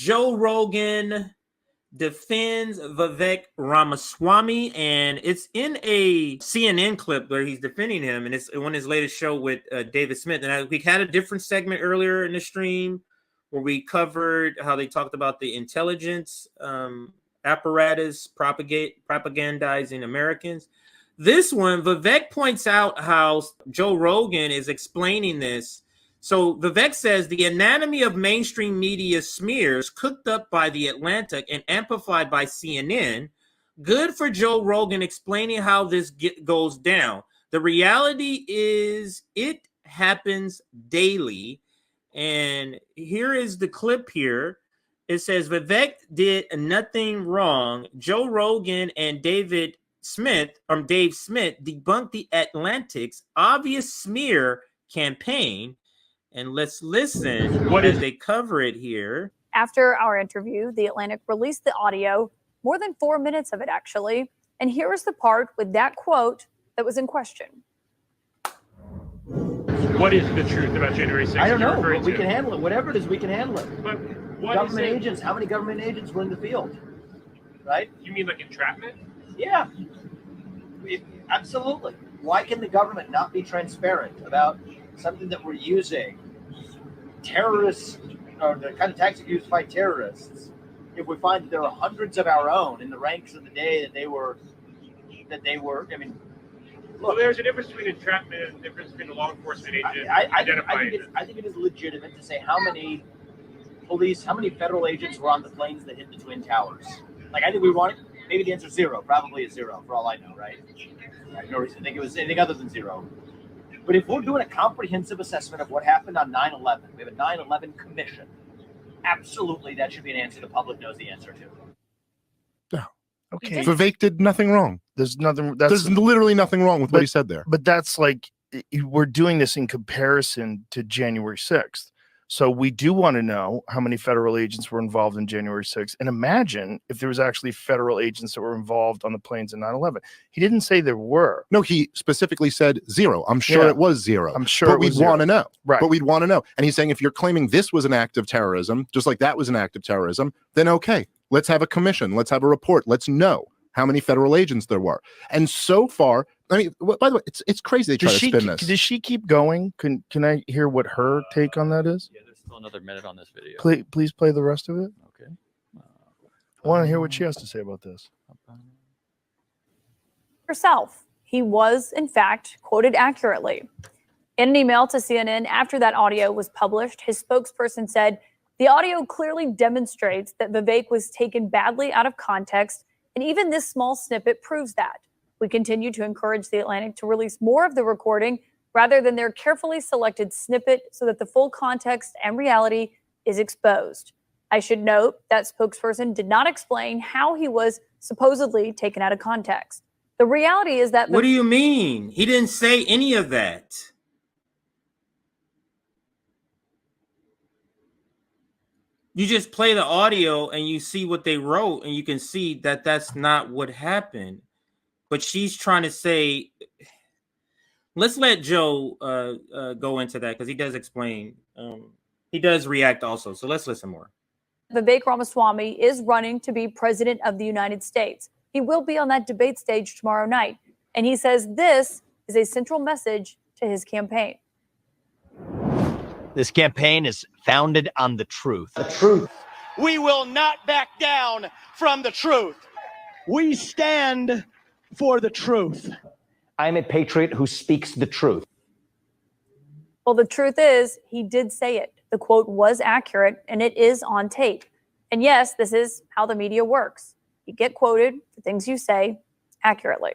Joe Rogan defends Vivek Ramaswamy, and it's in a CNN clip where he's defending him, and it's on his latest show with David Smith. And we had a different segment earlier in the stream where we covered how they talked about the intelligence apparatus propagandizing Americans. This one, Vivek points out how Joe Rogan is explaining this. So Vivek says the anatomy of mainstream media smears cooked up by The Atlantic and amplified by CNN. Good for Joe Rogan explaining how this goes down. The reality is it happens daily. And here is the clip here. It says Vivek did nothing wrong. Joe Rogan and Dave Smith debunked The Atlantic's obvious smear campaign. And let's listen as they cover it here. After our interview, The Atlantic released the audio, more than 4 minutes of it, actually. And here is the part with that quote that was in question. What is the truth about January 6th? I don't know, but we can handle it. Whatever it is, we can handle it. But what government agents, how many government agents were in the field? Right? You mean like entrapment? Yeah. Absolutely. Why can the government not be transparent about something that we're using terrorists, or the kind of tactics used to fight terrorists, if we find that there are hundreds of our own in the ranks of the day that they were, I mean, look, well, there's a difference between entrapment and a difference between a law enforcement agent identifying. I think it is legitimate to say how many federal agents were on the planes that hit the Twin Towers. Like, I think we want, maybe the answer is zero, probably is zero for all I know, right? I have no reason to think it was anything other than zero. But if we're doing a comprehensive assessment of what happened on 9/11, we have a 9/11 commission. Absolutely, that should be an answer the public knows the answer to. Yeah. Okay. Vivek did nothing wrong. There's nothing. There's literally nothing wrong with what he said there. But that's like, we're doing this in comparison to January 6th. So we do want to know how many federal agents were involved in January 6th. And imagine if there was actually federal agents that were involved on the planes in 9/11. He didn't say there were. No, he specifically said zero. I'm sure it was zero. I'm sure but we'd want to know. Right. But we'd want to know. And he's saying if you're claiming this was an act of terrorism, just like that was an act of terrorism, then okay, let's have a commission. Let's have a report. Let's know how many federal agents there were. And so far, I mean, by the way, it's crazy they try to spin this. Does she keep going? Can I hear what her take on that is? Yeah, there's still another minute on this video. Please play the rest of it. Okay. I want to hear what she has to say about this. Herself. He was, in fact, quoted accurately. In an email to CNN after that audio was published, his spokesperson said, the audio clearly demonstrates that Vivek was taken badly out of context, and even this small snippet proves that. We continue to encourage The Atlantic to release more of the recording rather than their carefully selected snippet so that the full context and reality is exposed. I should note that spokesperson did not explain how he was supposedly taken out of context. The reality is that... What do you mean? He didn't say any of that. You just play the audio and you see what they wrote, and you can see that that's not what happened. But she's trying to say, let's let Joe go into that because he does explain. He does react also. So let's listen more. Vivek Ramaswamy is running to be president of the United States. He will be on that debate stage tomorrow night. And he says this is a central message to his campaign. This campaign is founded on the truth. The truth. We will not back down from the truth. We stand for the truth. I'm a patriot who speaks the truth. Well, the truth is, he did say it. The quote was accurate, and it is on tape. And yes, this is how the media works. You get quoted for things you say accurately.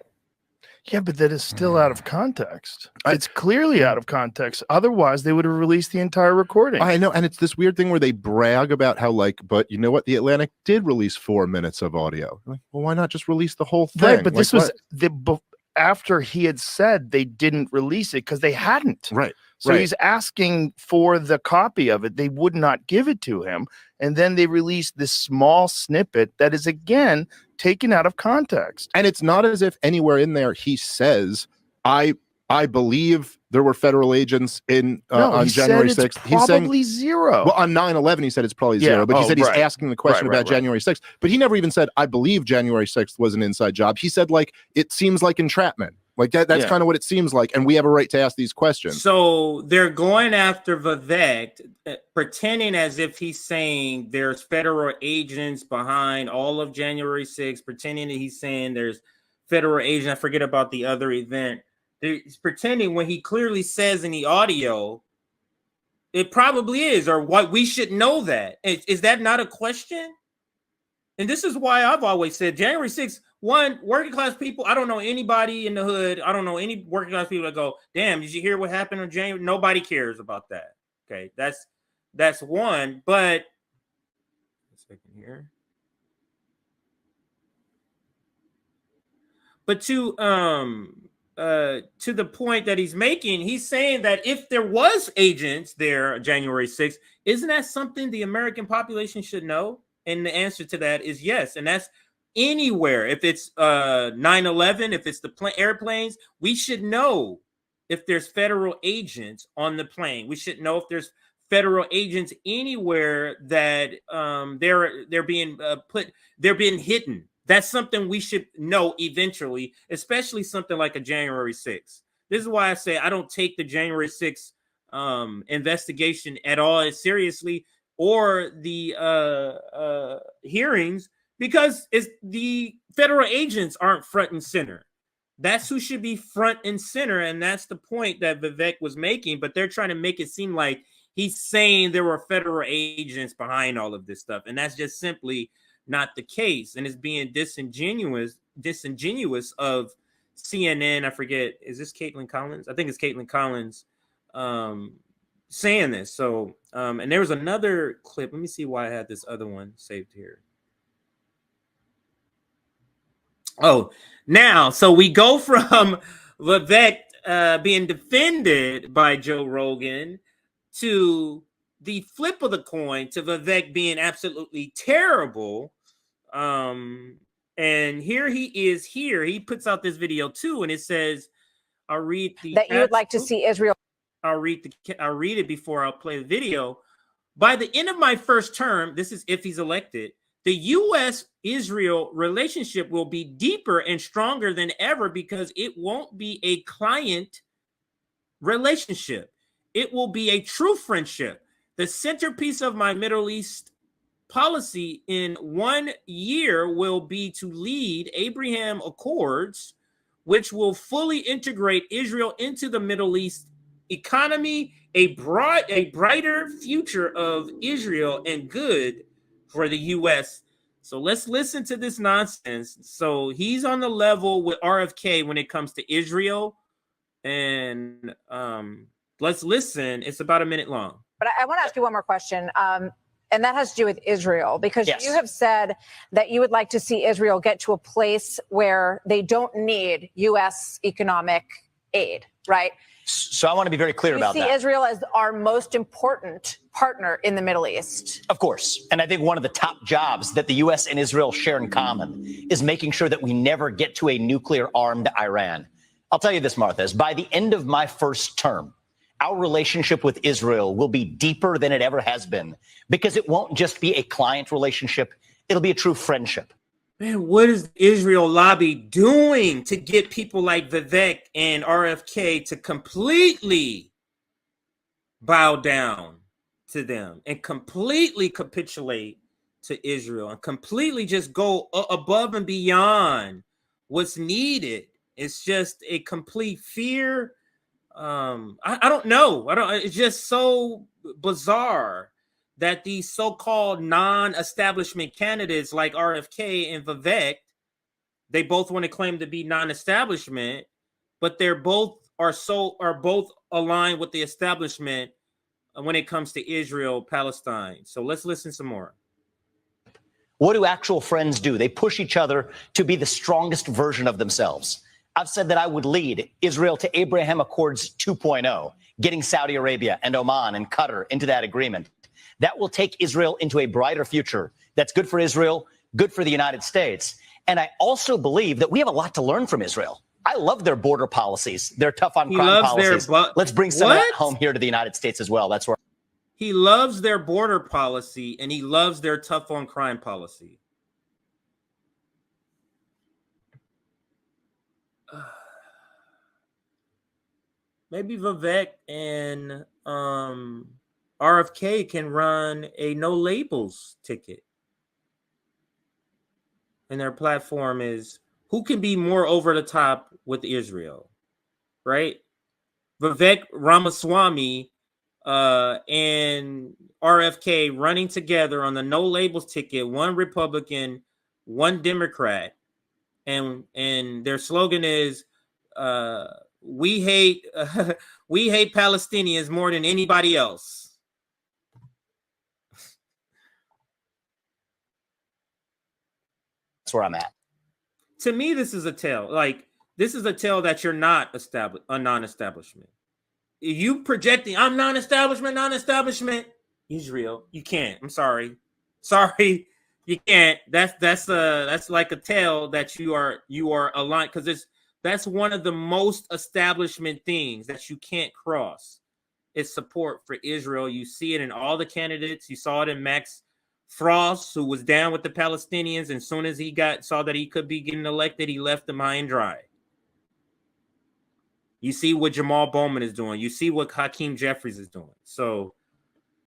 Yeah, but that is still out of context. It's clearly out of context. Otherwise, they would have released the entire recording. I know, and it's this weird thing where they brag about how, like, but you know what? The Atlantic did release 4 minutes of audio. Like, well, why not just release the whole thing? Right, but this was after he had said they didn't release it because they hadn't. Right. So he's asking for the copy of it. They would not give it to him. And then they released this small snippet that is, again, taken out of context. And it's not as if anywhere in there he says, I I believe there were federal agents in No, on he January said 6th. it's probably zero. Well, on 9/11, he said it's probably zero, but he said he's asking the question about January 6th. But he never even said, I believe January 6th was an inside job. He said, like, it seems like entrapment. Like that's kind of what it seems like. And we have a right to ask these questions. So they're going after Vivek, pretending as if he's saying there's federal agents behind all of January 6th, pretending that he's saying there's federal agents. I forget about the other event. He's pretending when he clearly says in the audio, it probably is, or what we should know that. Is that not a question? And this is why I've always said January 6th, one, working class people, I don't know anybody in the hood. I don't know any working class people that go, damn, did you hear what happened on January? Nobody cares about that. Okay, that's one. But a second here. But to the point that he's making, he's saying that if there was agents there January 6th, isn't that something the American population should know? And the answer to that is yes. And that's anywhere. If it's 9/11, if it's the airplanes, we should know if there's federal agents on the plane. We should know if there's federal agents anywhere that they're being hidden. That's something we should know eventually, especially something like a January 6th. This is why I say I don't take the January 6th investigation at all as seriously, or the hearings, because it's the federal agents aren't front and center. That's who should be front and center, and that's the point that Vivek was making. But they're trying to make it seem like he's saying there were federal agents behind all of this stuff, and that's just simply not the case. And it's being disingenuous of CNN. I forget, is this Caitlin Collins? I think it's Caitlin Collins saying this. So and there was another clip. Let me see why I had this other one saved here. Oh, now, so we go from Vivek being defended by Joe Rogan to the flip of the coin, to Vivek being absolutely terrible. And here he is here. He puts out this video too, and it says, I'll read the that you would like to see Israel. I'll read it before I'll play the video. By the end of my first term, this is if he's elected, the U.S.-Israel relationship will be deeper and stronger than ever, because it won't be a client relationship. It will be a true friendship. The centerpiece of my Middle East policy in 1 year will be to lead Abraham Accords, which will fully integrate Israel into the Middle East economy, a brighter future of Israel, and good for the U.S. So let's listen to this nonsense. So he's on the level with RFK when it comes to Israel. And let's listen. It's about a minute long. But I want to ask you one more question. And that has to do with Israel, because you have said that you would like to see Israel get to a place where they don't need U.S. economic aid, right? So I want to be very clear about that. You see Israel as our most important partner in the Middle East. Of course. And I think one of the top jobs that the U.S. and Israel share in common is making sure that we never get to a nuclear-armed Iran. I'll tell you this, Martha, is by the end of my first term, our relationship with Israel will be deeper than it ever has been, because it won't just be a client relationship. It'll be a true friendship. Man, what is the Israel lobby doing to get people like Vivek and RFK to completely bow down to them and completely capitulate to Israel and completely just go above and beyond what's needed? It's just a complete fear. I don't know. It's just so bizarre that these so-called non-establishment candidates like RFK and Vivek, they both want to claim to be non-establishment, but they're both are both aligned with the establishment when it comes to Israel, Palestine. So let's listen some more. What do actual friends do? They push each other to be the strongest version of themselves. I've said that I would lead Israel to Abraham Accords 2.0, getting Saudi Arabia and Oman and Qatar into that agreement. That will take Israel into a brighter future. That's good for Israel, good for the United States. And I also believe that we have a lot to learn from Israel. I love their border policies. They're tough on He crime loves policies. Let's bring some of that home here to the United States as well. That's where he loves their border policy and he loves their tough on crime policy. Maybe Vivek and RFK can run a no labels ticket. And their platform is who can be more over the top with Israel, right? Vivek Ramaswamy and RFK running together on the no labels ticket, one Republican, one Democrat, and their slogan is we hate Palestinians more than anybody else. That's where I'm at. To me, this is a tell. Like, this is a tell that you're not a non-establishment. You projecting, I'm non-establishment, Israel. You can't. I'm sorry. You can't. That's like a tell that you are aligned, because that's one of the most establishment things that you can't cross. It's support for Israel. You see it in all the candidates. You saw it in Max Frost, who was down with the Palestinians, and as soon as he saw that he could be getting elected, he left them high and dry. You see what Jamal Bowman is doing. You see what Hakeem Jeffries is doing. So